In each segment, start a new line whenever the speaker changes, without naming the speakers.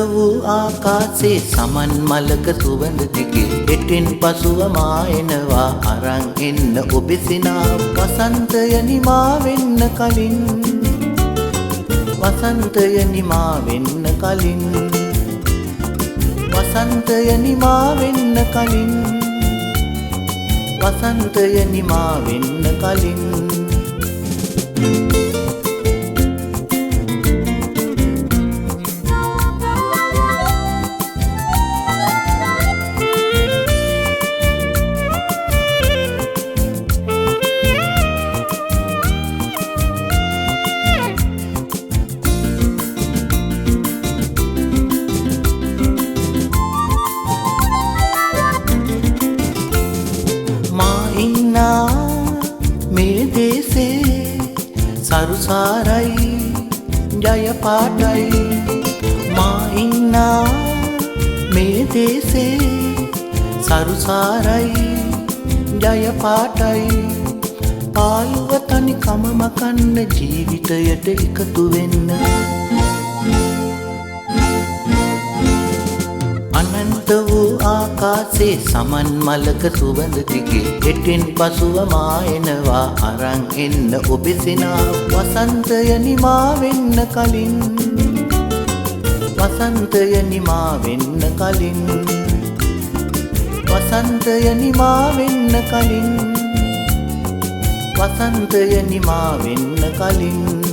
වූ ආකාශේ සමන් මලක සුවඳ දිගේ එටින් පසුව මා එනවා අරන් එන්න ඔබේ සිනාව වසන්තය නිමා වෙන්න කලින් වසන්තය නිමා වෙන්න කලින් වසන්තය නිමා වෙන්න කලින් වසන්තය නිමා වෙන්න කලින් මේ දේසේ සරුසාරයි ජය පාටයි මා ඉන්නා මේ දේසේ සරුසාරයි ජය පාටයි පාළුව තනිකම මකන්න ජීවිතයට එකතු වෙන්න අනන්ත වූ ආකාශේ සමන් මලක සුවඳ දිගේ එටින් පසුව මා එනවා අරන් එන්න ඔබේ සිනාව වසන්තය නිමා වෙන්න කලින් වසන්තය නිමා වෙන්න කලින් වසන්තය නිමා වෙන්න කලින් වසන්තය නිමා වෙන්න කලින්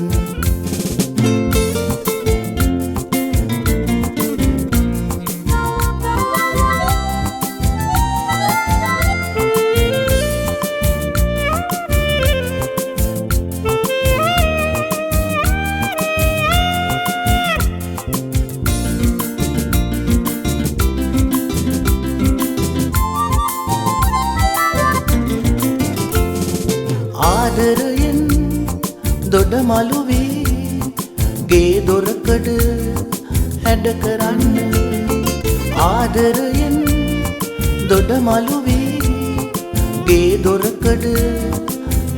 ආදරයෙන් දොඩමළු වී ගේ දොරකඩ හැඩ කරන්න ආදරයෙන් දොඩමළු වී ගේ දොරකඩ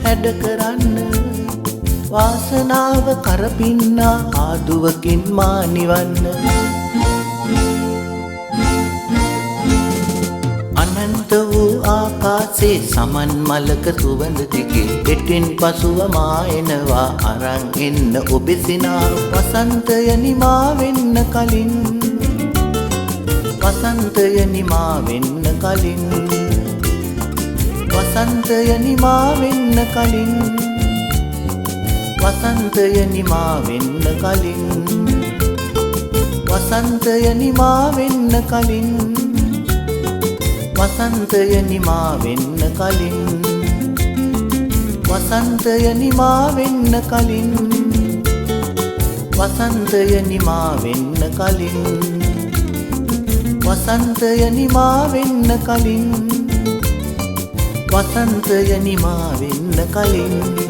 හැඩ කරන්න වාසනාව කරපින්නා ආදුවකින් මා නිවන්න අනන්ත වූ ආකාශේ සමන් මලක සුවඳ දිගේ එටින් පසුව මා එනවා අරන් එන්න ඔබේ සිනාව වසන්තය නිමා වෙන්න කලින් වසන්තය නිමා වෙන්න කලින් වසන්තය නිමා වෙන්න කලින් වසන්තය නිමා වෙන්න කලින් වසන්තය නිමා වෙන්න කලින් වසන්තය නිමා වෙන්න කලින් වසන්තය නිමා වෙන්න කලින් වසන්තය නිමා වෙන්න කලින් වසන්තය නිමා වෙන්න කලින් වසන්තය නිමා වෙන්න කලින්